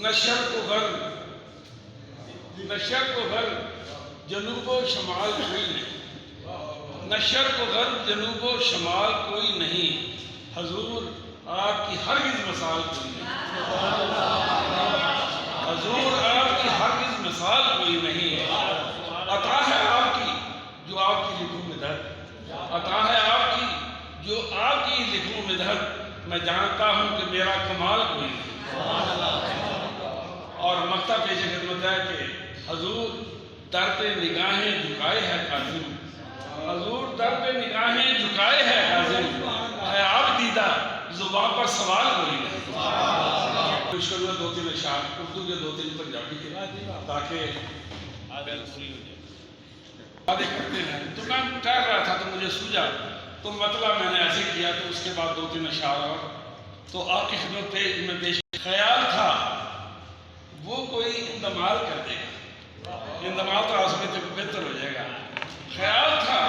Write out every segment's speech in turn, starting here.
نہ شرق و غرب، نہ شرق و غرب جنوب و شمال کوئی نہیں، نہ شرق و غرب جنوب و شمال کوئی نہیں، حضور آپ کی ہرگز مثال کوئی نہیں، حضور آپ کی ہرگز مثال کوئی نہیں، عطا ہے آپ کی جو آپ کی لکھوں میں درد، عطا ہے آپ کی جو آپ کی لکھوں میں درد، میں جانتا ہوں کہ میرا کمال کوئی نہیں۔ اور مقطع پیش خدمت ہے کہ حضور در پہ نگاہیں جھکائے ہے کاظم، حضور در پہ نگاہیں جھکائے ہے کاظم، ہے آپ دیدہ زبان پر سوال کوئی نہیں۔ پیش کروں دو تین اشعار اردو کے، دو تین پنجابی کے، تاکہ باتیں کرتے ہیں۔ تو میں ٹہل رہا تھا تو مجھے سوجا، تو مطلب میں نے ایسے کیا، تو اس کے بعد دو تین اشعار اور تو آپ کی خدمت پہ میں پیش۔ خیال تھا وہ کوئی اندمال کر دے گا، اندمال تو آس میں تو بہتر ہو جائے گا۔ خیال تھا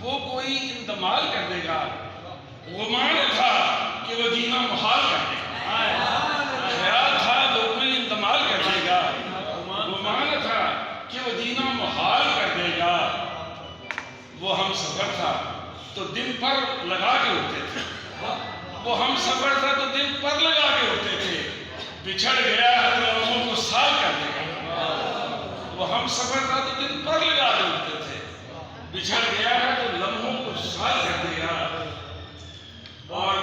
وہ کوئی اندمال کر دے گا، گمان تھا کہ وہ جینا محال کر دے گا۔ خیال تھا وہ کوئی اندمال کر دے گا، گمان تھا کہ وہ جینا محال کر دے گا۔ وہ ہم سفر تھا تو دن پر لگا کے اٹھتے تھے، وہ ہم سفر تھا تو دن پر لگا کے اٹھتے تھے، بچھڑ گیا ہے تو لمحوں کو سال کر دے گا۔ وہ ہم سفر تھا تو دن پر لگا کے اٹھتے تھے، بچھڑ گیا ہے تو لمحوں کو سال کر دے گا۔ اور